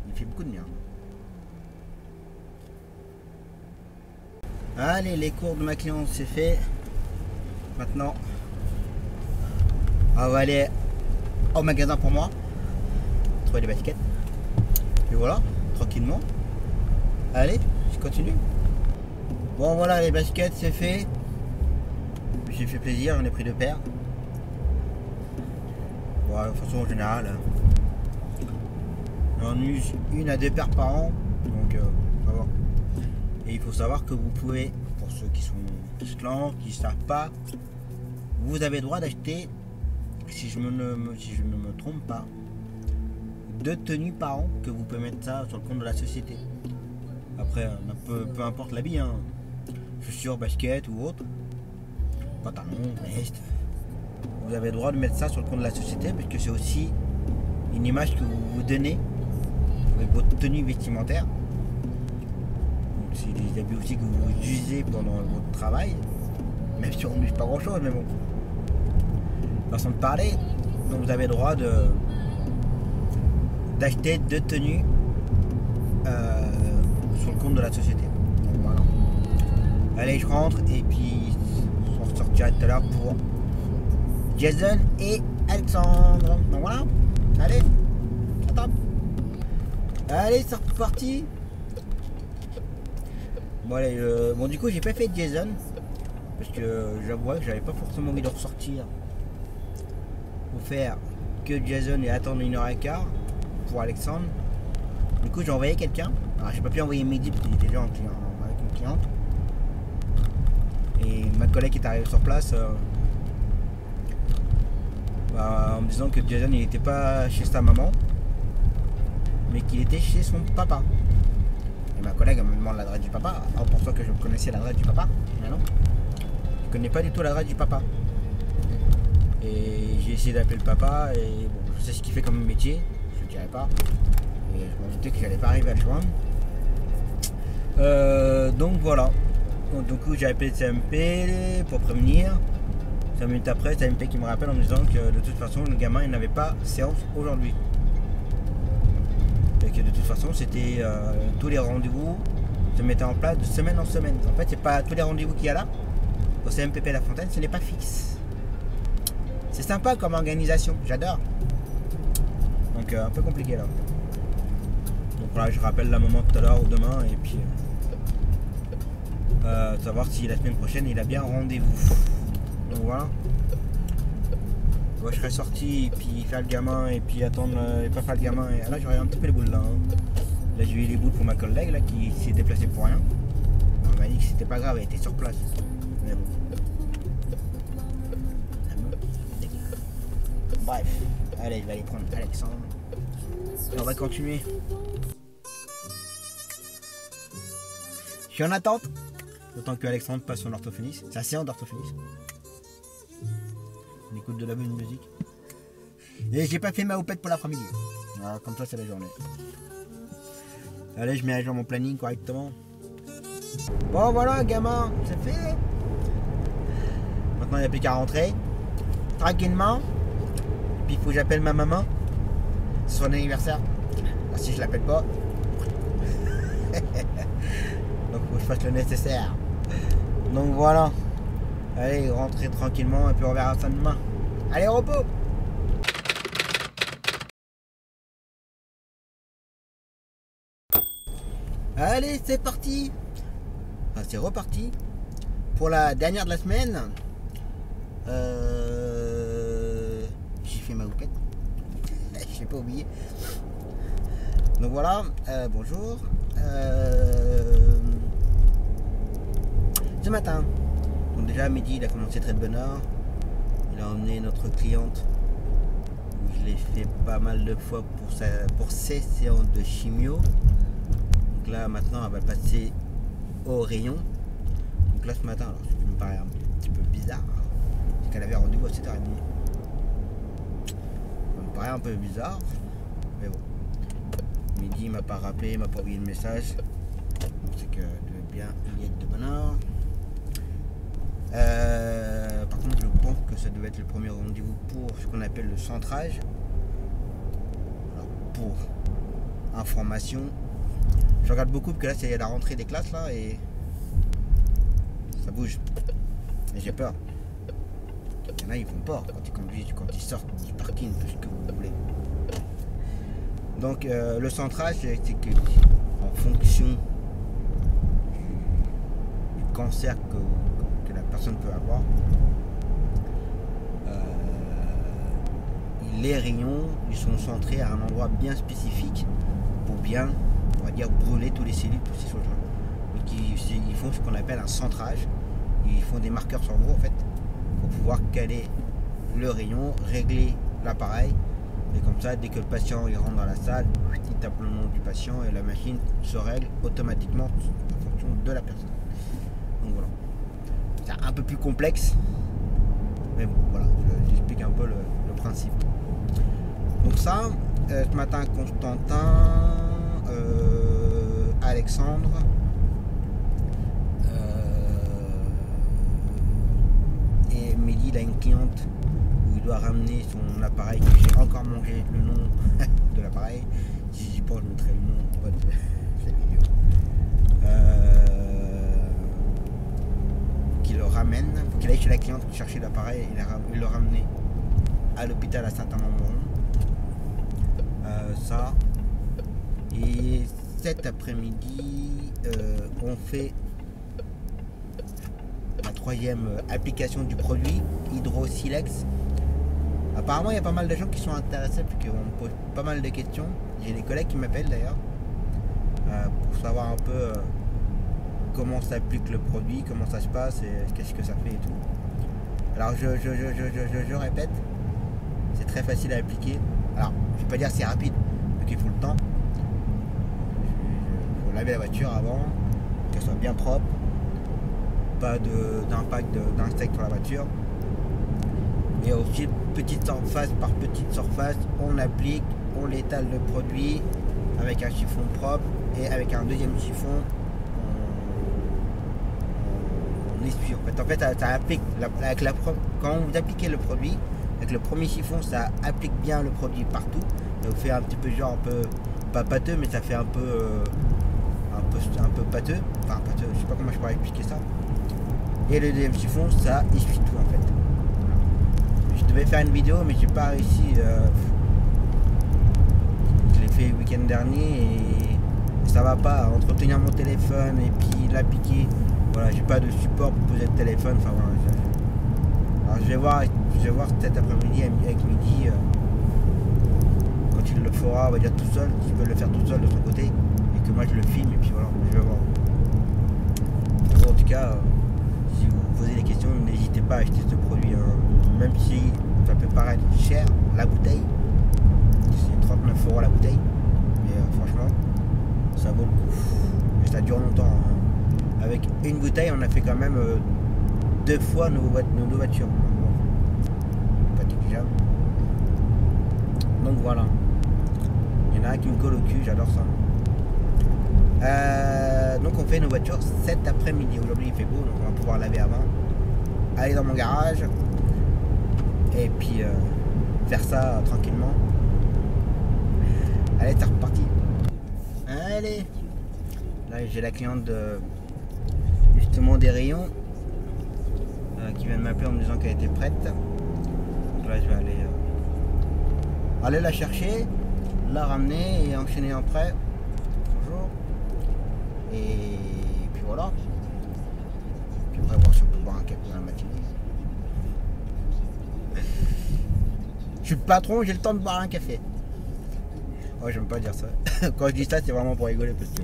Il fait beaucoup de merde. Allez, les cours de ma cliente c'est fait. Maintenant, on va aller au magasin pour moi. Trouver des baskets. Et voilà, tranquillement. Allez, je continue. Bon voilà, les baskets c'est fait. J'ai fait plaisir, j'en ai pris 2 paires. Bon, de façon en général, j'en use 1 à 2 paires par an. Donc ça va. Et il faut savoir que vous pouvez, pour ceux qui se lancent, qui ne savent pas, vous avez droit d'acheter, si je ne me trompe pas, 2 tenues par an, que vous pouvez mettre ça sur le compte de la société. Après, peu importe l'habit, hein, chaussures, baskets ou autre, pantalon, veste, vous avez le droit de mettre ça sur le compte de la société parce que c'est aussi une image que vous vous donnez avec votre tenue vestimentaire. C'est des habits aussi que vous usez pendant votre travail, même si on n'use pas grand chose, mais bon. Façon de parler, donc vous avez le droit d'acheter 2 tenues sur le compte de la société. Donc voilà. Allez, je rentre et puis on ressortira tout à l'heure pour Jason et Alexandre. Donc voilà. Allez, attends. Allez, c'est reparti. Bon, allez, bon du coup j'ai pas fait Jason parce que j'avoue que j'avais pas forcément envie de ressortir pour faire que Jason et attendre 1h15 pour Alexandre. Du coup j'ai envoyé quelqu'un. Alors j'ai pas pu envoyer Mehdi parce qu'il était déjà avec une cliente. Et ma collègue est arrivée sur place en me disant que Jason il n'était pas chez sa maman mais qu'il était chez son papa. Et ma collègue me demande l'adresse du papa. Alors pour ça que je connaissais l'adresse du papa. Mais non. Je connais pas du tout l'adresse du papa. Et j'ai essayé d'appeler le papa et bon, je sais ce qu'il fait comme métier. Je ne dirais pas. Et je m'en doutais que j'allais pas arriver à le joindre. Donc voilà. Donc, du coup j'ai appelé le CMP pour prévenir. 5 minutes après, c'est CMP qui me rappelle en me disant que de toute façon le gamin il n'avait pas séance aujourd'hui. Et que de toute façon c'était tous les rendez-vous se mettaient en place de semaine en semaine. En fait c'est pas tous les rendez-vous qu'il y a là au CMPP La Fontaine, ce n'est pas fixe. C'est sympa comme organisation, j'adore. Donc un peu compliqué là. Donc voilà, je rappelle la maman tout à l'heure ou demain et puis savoir si la semaine prochaine il a bien rendez-vous. Donc voilà. Moi je serais sorti et puis faire le gamin et puis attendre et pas faire le gamin. Et là j'aurais un petit peu les boules là. Hein. Là j'ai eu les boules pour ma collègue là qui s'est déplacée pour rien. On m'a dit que c'était pas grave, elle était sur place. Mais bon. Bref, allez, je vais aller prendre Alexandre. Et on va continuer. Je suis en attente. Autant que Alexandre passe son orthophoniste. C'est assez d'orthophoniste. On écoute de la bonne musique. Et j'ai pas fait ma houppette pour l'après-midi. Voilà, comme ça c'est la journée. Allez, je mets à jour mon planning correctement. Bon voilà gamin, c'est fait. Maintenant il n'y a plus qu'à rentrer. Tranquillement. Et puis il faut que j'appelle ma maman. C'est son anniversaire. Ah, si je l'appelle pas. Donc faut que je fasse le nécessaire. Donc voilà. Allez, rentrez tranquillement et puis on verra ça demain. Allez, repos. Allez, c'est parti. Enfin, c'est reparti. Pour la dernière de la semaine. J'ai fait ma houppette. Je n'ai pas oublié. Donc voilà, bonjour. Ce matin, donc déjà à midi, il a commencé très de bonne heure. Il a emmené notre cliente. Je l'ai fait pas mal de fois pour ses séances de chimio. Donc là, maintenant, elle va passer au rayon. Donc là, ce matin, alors, ce qui me paraît un petit peu bizarre, c'est qu'elle avait rendez-vous à 7h30. Ça me paraît un peu bizarre, mais bon. Midi, il m'a pas rappelé, il m'a pas envoyé de message. Donc c'est que devait bien y être de bonne heure. Par contre, je pense que ça devait être le premier rendez-vous pour ce qu'on appelle le centrage. Alors, pour information, je regarde beaucoup parce que là, c'est la rentrée des classes là et ça bouge. Et j'ai peur. Il y en a, ils font peur quand ils conduisent, quand ils sortent du parking, tout ce que vous voulez. Donc, le centrage, c'est que en fonction du cancer que la personne peut avoir, les rayons ils sont centrés à un endroit bien spécifique pour bien, on va dire, brûler tous les cellules, tous ces choses-là. Donc ils font ce qu'on appelle un centrage. Ils font des marqueurs sur vous en fait pour pouvoir caler le rayon, régler l'appareil. Et comme ça, dès que le patient il rentre dans la salle, il tape le nom du patient et la machine se règle automatiquement en fonction de la personne. Donc voilà. C'est un peu plus complexe. Mais bon, voilà, j'explique un peu le principe. Donc ça, ce matin, Constantin, Alexandre, et Mehdi, il a une cliente où il doit ramener son appareil. J'ai encore mangé le nom de l'appareil. Si j'y pense, je mettrai le nom en bas de cette vidéo. Qu'il le ramène, il faut qu'il aille chez la cliente chercher l'appareil et le ramener à l'hôpital à Saint-Amand-Montrond. Ça. Et cet après-midi, on fait la troisième application du produit, Hydro-Silex. Apparemment, il y a pas mal de gens qui sont intéressés, puis qu'on me pose pas mal de questions. J'ai des collègues qui m'appellent d'ailleurs, pour savoir un peu comment s'applique le produit, comment ça se passe et qu'est-ce que ça fait et tout. Alors, je répète, c'est très facile à appliquer. Alors, je vais pas dire c'est rapide, donc il faut le temps. Il faut laver la voiture avant, qu'elle soit bien propre, pas d'impact d'insectes sur la voiture. Et aussi, petite surface par petite surface, on applique, on étale le produit avec un chiffon propre et avec un deuxième chiffon, on essuie. En fait, ça applique, quand vous appliquez le produit, avec le premier chiffon, ça applique bien le produit partout. Ça vous fait un petit peu genre un peu, pas pâteux, mais ça fait un peu pâteux. Enfin pâteux, je sais pas comment je pourrais expliquer ça. Et le deuxième chiffon, ça essuie tout en fait. Je devais faire une vidéo, mais j'ai pas réussi. Je l'ai fait le week-end week-end dernier et ça va pas. Entretenir mon téléphone et puis l'appliquer. Voilà, j'ai pas de support pour poser le téléphone. Enfin voilà. Alors je vais voir cet après-midi avec Midi quand il le fera, on va dire tout seul, s'il peut le faire tout seul de son côté et que moi je le filme et puis voilà, je vais voir. Bon, en tout cas, si vous posez des questions, n'hésitez pas à acheter ce produit, hein. Même si ça peut paraître cher, la bouteille, c'est 39 € la bouteille, mais franchement, ça vaut le coup et ça dure longtemps, hein. Avec une bouteille, on a fait quand même 2 fois nos deux voitures. Bon, pas négligeable. Donc voilà. Il y en a un qui me colle au cul, j'adore ça. Donc on fait nos voitures cet après-midi. Aujourd'hui il fait beau, donc on va pouvoir laver avant. Aller dans mon garage. Et puis faire ça tranquillement. Allez, c'est reparti. Allez. Là j'ai la cliente justement des rayons qui vient de m'appeler en me disant qu'elle était prête. Donc là je vais aller la chercher, la ramener et enchaîner après. Bonjour. Et puis voilà. Puis on va voir si on peut boire un café dans la matinée. Je suis le patron, j'ai le temps de boire un café. Oh, j'aime pas dire ça. Quand je dis ça, c'est vraiment pour rigoler parce que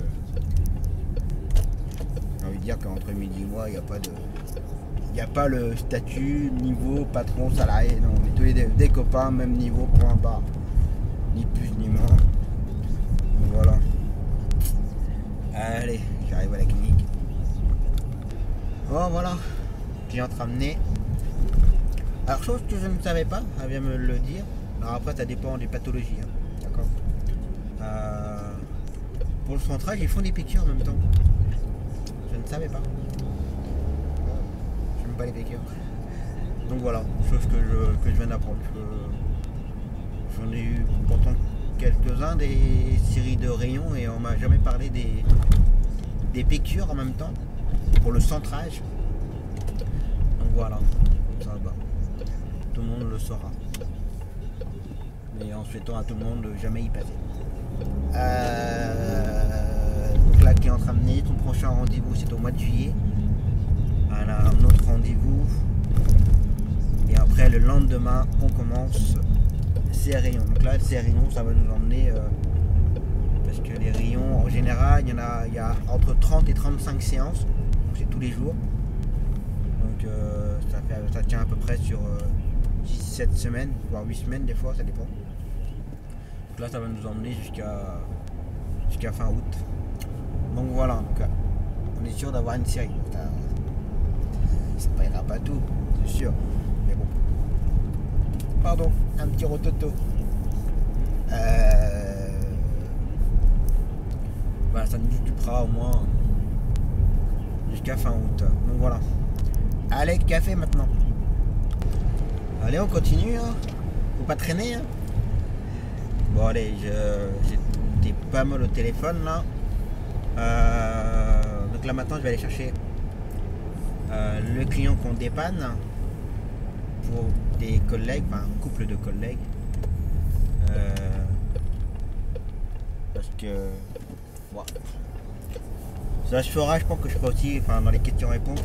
j'ai envie de dire qu'entre Midi et moi, il n'y a pas de. Il n'y a pas le statut, niveau, patron, salarié, non, on est tous les des copains, même niveau, point barre. Ni plus ni moins. Donc voilà. Allez, j'arrive à la clinique. Oh voilà, cliente ramenée. Alors chose que je ne savais pas, elle vient me le dire. Alors après ça dépend des pathologies, hein. D'accord. Pour le centrage, ils font des piqûres en même temps. Je ne savais pas. J'aime pas les piqûres. Donc voilà, chose que je viens d'apprendre. J'en ai eu pourtant quelques-uns des séries de rayons et on m'a jamais parlé des piqûres en même temps pour le centrage. Donc voilà, ça va. Tout le monde le saura. Mais en souhaitant à tout le monde de jamais y passer. Donc là qui est en train de venir, ton prochain rendez-vous c'est au mois de juillet. Elle a un autre rendez-vous. Et après le lendemain on commence ces rayons. Donc là ces rayons ça va nous emmener parce que les rayons en général il y a entre 30 et 35 séances. Donc c'est tous les jours. Donc ça tient à peu près sur 6-7 semaines, voire 8 semaines des fois, ça dépend. Donc là ça va nous emmener jusqu'à fin août. Donc voilà, donc, on est sûr d'avoir une série. Ça ne paiera pas tout, c'est sûr. Mais bon. Pardon, un petit rototo. Voilà, ça nous occupera au moins jusqu'à fin août. Donc voilà. Allez, café maintenant. Allez, on continue, hein. Faut pas traîner, hein. Bon allez, j'étais pas mal au téléphone là. Donc là maintenant je vais aller chercher le client qu'on dépanne pour des collègues, enfin un couple de collègues. Parce que bon, ça se fera, je pense que je ferai aussi, enfin dans les questions-réponses.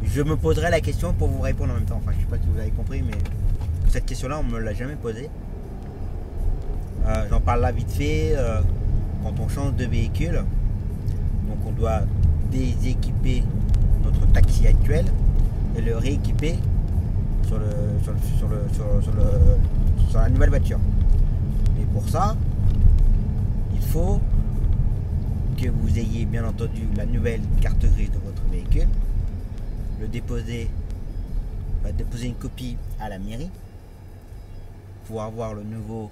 Je me poserai la question pour vous répondre en même temps. Enfin, je sais pas si vous avez compris, mais cette question-là, on me l'a jamais posée. J'en parle là vite fait. Quand on change de véhicule, donc on doit déséquiper notre taxi actuel et le rééquiper sur la nouvelle voiture. Et pour ça, il faut que vous ayez bien entendu la nouvelle carte grise de votre véhicule, déposer une copie à la mairie pour avoir le nouveau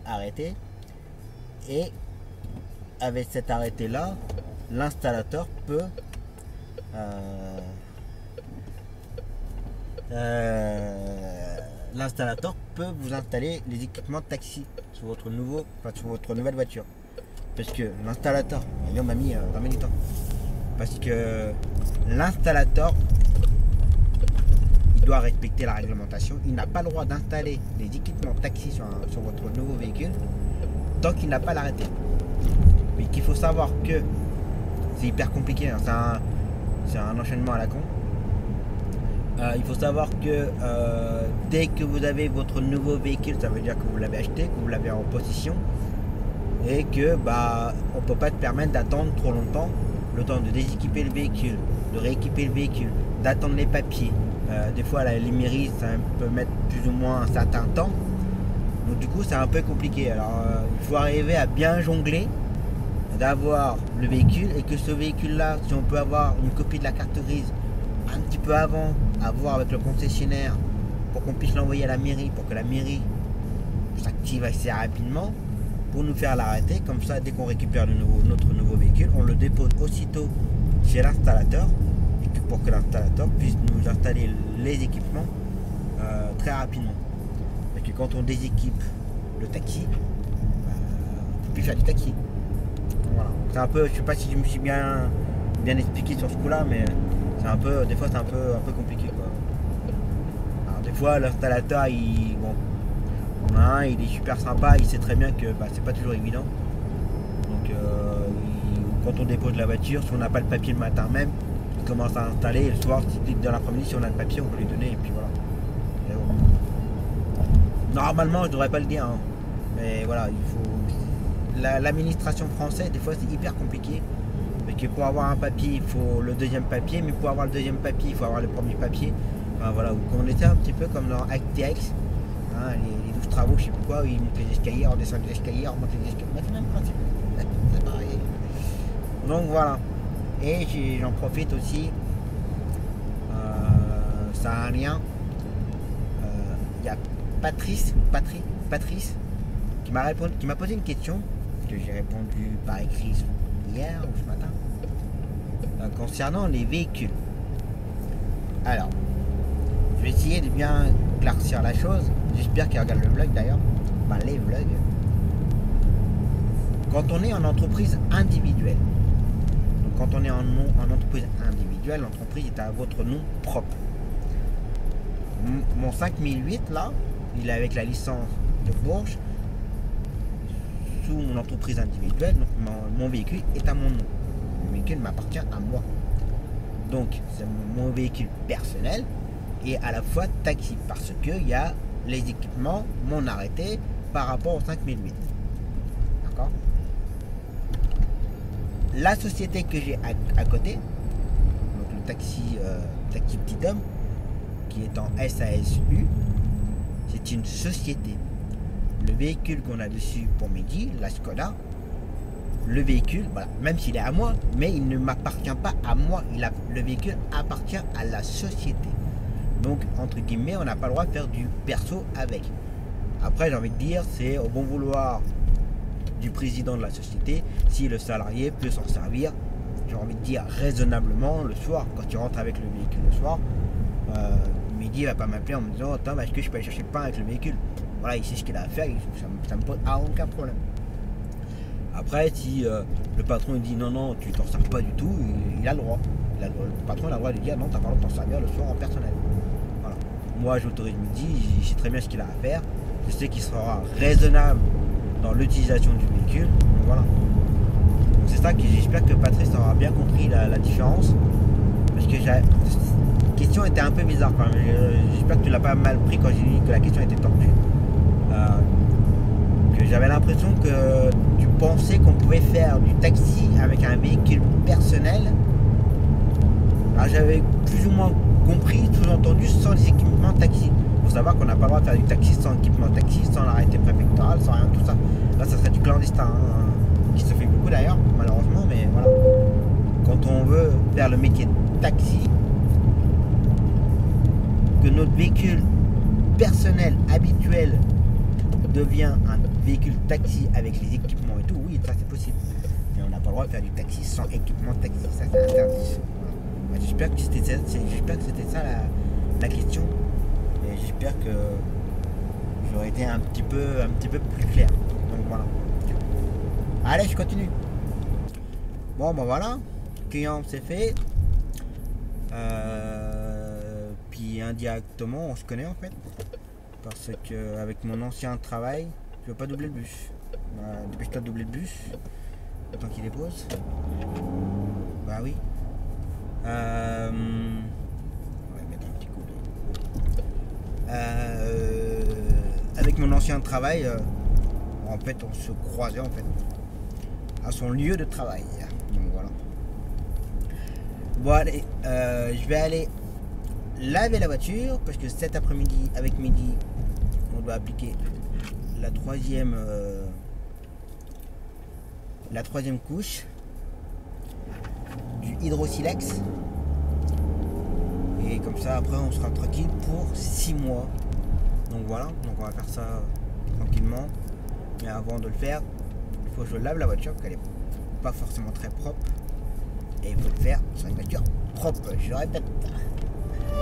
arrêté, et avec cet arrêté là l'installateur peut vous installer les équipements de taxi sur votre nouvelle voiture, parce que l'installateur, on m'a mis vraiment du temps, parce que l'installateur il doit respecter la réglementation. Il n'a pas le droit d'installer des équipements taxi sur votre nouveau véhicule tant qu'il n'a pas l'arrêté. Mais qu'il faut savoir que c'est hyper compliqué, hein, c'est un enchaînement à la con. Il faut savoir que dès que vous avez votre nouveau véhicule, ça veut dire que vous l'avez acheté, que vous l'avez en possession, et que on peut pas te permettre d'attendre trop longtemps, le temps de déséquiper le véhicule, de rééquiper le véhicule, d'attendre les papiers. Des fois les mairies ça peut mettre plus ou moins un certain temps, donc du coup c'est un peu compliqué. Alors il faut arriver à bien jongler, d'avoir le véhicule, et que ce véhicule là, si on peut avoir une copie de la carte grise un petit peu avant, à voir avec le concessionnaire pour qu'on puisse l'envoyer à la mairie, pour que la mairie s'active assez rapidement pour nous faire l'arrêter. Comme ça, dès qu'on récupère notre nouveau véhicule, on le dépose aussitôt chez l'installateur, et que pour que l'installateur puisse nous installer les équipements très rapidement. Et que quand on déséquipe le taxi, on peut plus faire du taxi. Voilà. C'est un peu, je sais pas si je me suis bien expliqué sur ce coup-là, mais c'est un peu, des fois c'est un peu compliqué, quoi. Alors des fois l'installateur il est super sympa, il sait très bien que c'est pas toujours évident. Donc quand on dépose la voiture, si on n'a pas le papier le matin même, il commence à installer, et le soir, dans l'après-midi, si on a le papier, on peut lui donner, et puis voilà. Et bon. Normalement je devrais pas le dire, hein, mais voilà, il faut. L'administration française, des fois c'est hyper compliqué. Mais que pour avoir un papier, il faut le deuxième papier, mais pour avoir le deuxième papier, il faut avoir le premier papier. Enfin, voilà, on était un petit peu comme dans ActX, hein, les 12 travaux, je sais plus quoi, où ils montent les escaliers, on descend les escaliers, on monte les escaliers. C'est le même principe. C'est pareil. Donc voilà. Et j'en profite aussi. Ça a un lien. Il y a Patrice qui m'a posé une question que j'ai répondu par écrit hier ou ce matin concernant les véhicules. Alors, je vais essayer de bien éclaircir la chose. J'espère qu'il regarde le vlog d'ailleurs. Les vlogs. Quand on est en entreprise individuelle, donc quand on est en entreprise individuelle, l'entreprise est à votre nom propre. Mon 5008 là, il est avec la licence de Bourges sous mon entreprise individuelle, donc mon véhicule est à mon nom. Le véhicule m'appartient à moi. Donc c'est mon véhicule personnel et à la fois taxi, parce qu'il y a les équipements, mon arrêté par rapport au 5008. D'accord. La société que j'ai à côté, donc le taxi Petit Homme, qui est en SASU, c'est une société. Le véhicule qu'on a dessus pour midi, la Skoda, le véhicule, voilà, même s'il est à moi, mais il ne m'appartient pas à moi. Le véhicule appartient à la société. Donc, entre guillemets, on n'a pas le droit de faire du perso avec. Après, j'ai envie de dire, c'est au bon vouloir du président de la société, si le salarié peut s'en servir, j'ai envie de dire raisonnablement le soir, quand il rentre avec le véhicule le soir. Midi, il va pas m'appeler en me disant attends, est-ce que je peux aller chercher le pain avec le véhicule. Voilà, il sait ce qu'il a à faire, ça me pose aucun problème. Après, si le patron il dit non, tu t'en sers pas du tout, il a le droit. Le patron il a le droit de dire non, t'as pas le droit de t'en servir le soir en personnel. Voilà. Moi, j'autorise midi, je sais très bien ce qu'il a à faire, je sais qu'il sera raisonnable dans l'utilisation du véhicule. Donc, voilà. C'est ça que j'espère que Patrice aura bien compris la différence. Parce que la question était un peu bizarre quand même. J'espère que tu l'as pas mal pris quand j'ai dit que la question était tordue. Que j'avais l'impression que tu pensais qu'on pouvait faire du taxi avec un véhicule personnel. Alors j'avais plus ou moins compris, sous-entendu, sans les équipements taxi. Il faut savoir qu'on n'a pas le droit de faire du taxi sans équipement taxi, sans l'arrêté préfectoral, sans rien, tout ça. Là, ça serait du clandestin, hein, qui se fait beaucoup d'ailleurs, malheureusement, mais voilà. Quand on veut faire le métier de taxi, que notre véhicule personnel habituel devient un véhicule taxi avec les équipements et tout, oui, ça c'est possible. Mais on n'a pas le droit de faire du taxi sans équipement taxi, ça c'est interdit. Voilà. J'espère que c'était ça la question. Et j'espère que j'aurais été un petit peu plus clair. Donc voilà. Allez, je continue. Bon, ben voilà. Client, c'est fait. puis indirectement on se connaît en fait. Parce que avec mon ancien travail, je veux pas doubler le bus. Dépêche-toi de doubler le bus. Autant qu'il dépose. Bah oui. On va mettre un petit coup avec mon ancien travail, en fait on se croisait en fait à son lieu de travail. Donc voilà. Bon allez, je vais aller laver la voiture parce que cet après-midi, avec Mehdi, on doit appliquer la troisième couche du hydrosilex. Et comme ça après on sera tranquille pour 6 mois. Donc voilà, donc on va faire ça tranquillement. Mais avant de le faire, il faut que je lave la voiture parce qu'elle est pas forcément très propre. Et il faut le faire sur une voiture propre, je le répète.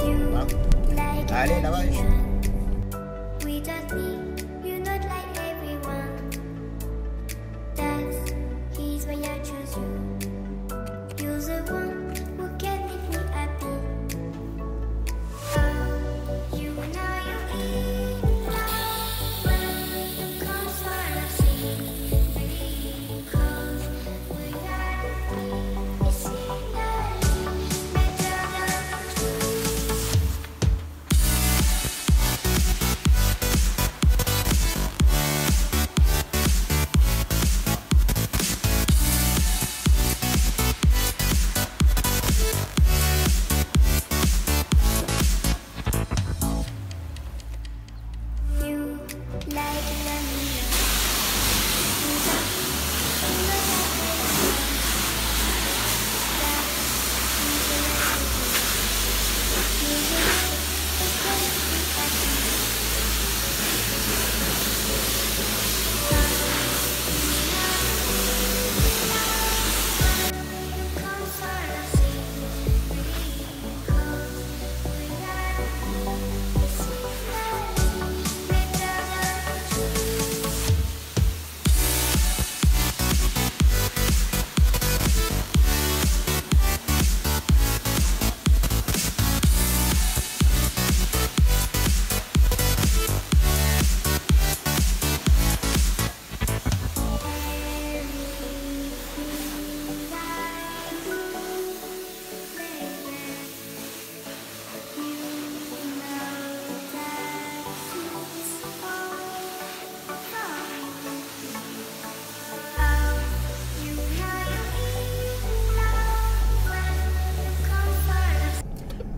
Voilà. Allez, lavage.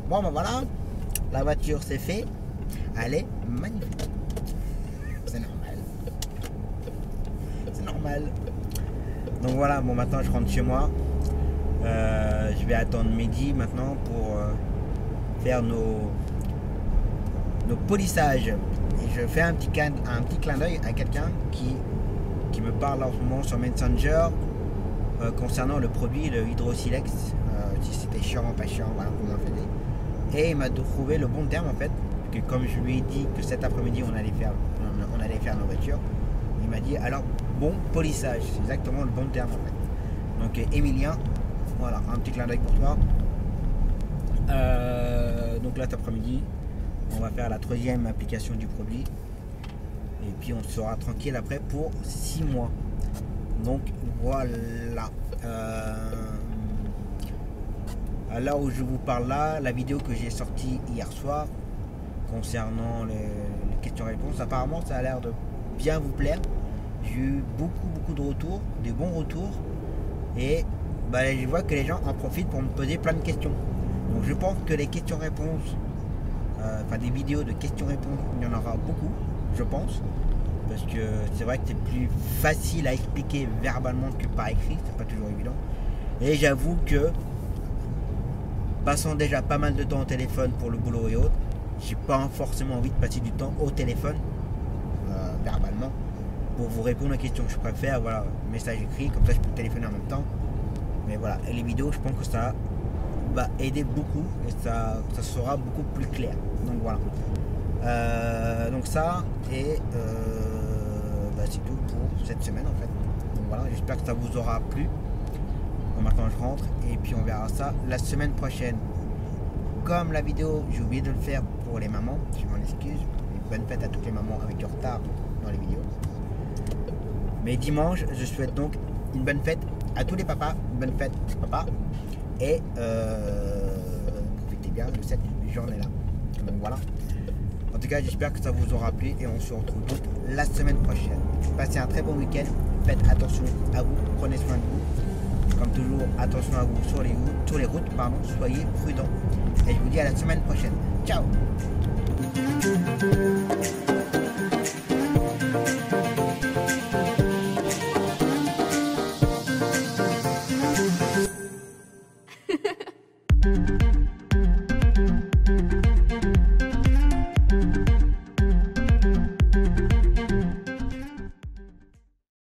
Bon ben voilà, la voiture c'est fait, elle est magnifique. C'est normal. C'est normal. Donc voilà, bon maintenant je rentre chez moi. Je vais attendre midi maintenant pour faire nos polissages. Et je fais un petit clin d'œil à quelqu'un qui me parle en ce moment sur Messenger concernant le produit, le hydrosilex. Si c'était chiant, pas chiant, voilà comment on faisait. Et il m'a trouvé le bon terme en fait, que comme je lui ai dit que cet après-midi on allait faire nos voitures, il m'a dit alors bon polissage, c'est exactement le bon terme en fait. Donc Emilien, voilà, un petit clin d'œil pour toi. Donc là cet après-midi, on va faire la troisième application du produit. Et puis on sera tranquille après pour 6 mois. Donc voilà. À l'heure où je vous parle là, la vidéo que j'ai sortie hier soir concernant les questions-réponses, apparemment ça a l'air de bien vous plaire. J'ai eu beaucoup de retours, des bons retours, et bah, je vois que les gens en profitent pour me poser plein de questions. Donc je pense que les questions-réponses, enfin des vidéos de questions-réponses, il y en aura beaucoup, je pense, parce que c'est vrai que c'est plus facile à expliquer verbalement que par écrit, c'est pas toujours évident. Et j'avoue que passant déjà pas mal de temps au téléphone pour le boulot et autres, j'ai pas forcément envie de passer du temps au téléphone verbalement pour vous répondre aux questions. Je préfère voilà, message écrit, comme ça je peux téléphoner en même temps. Mais voilà, et les vidéos, je pense que ça va aider beaucoup et ça sera beaucoup plus clair. Donc voilà. Donc ça, et bah, c'est tout pour cette semaine en fait. Donc voilà, j'espère que ça vous aura plu. Bon, maintenant je rentre et puis on verra ça la semaine prochaine. comme la vidéo, j'ai oublié de le faire pour les mamans, je m'en excuse. Bonne fête à toutes les mamans avec du retard dans les vidéos. Mais dimanche, je souhaite donc une bonne fête à tous les papas, une bonne fête papa. Et profitez bien, le 7 juin on est là. Donc voilà. En tout cas, j'espère que ça vous aura plu et on se retrouve donc la semaine prochaine. Passez un très bon week-end. Faites attention à vous, prenez soin de vous. Comme toujours, attention à vous sur les routes, pardon. Soyez prudents. Et je vous dis à la semaine prochaine. Ciao.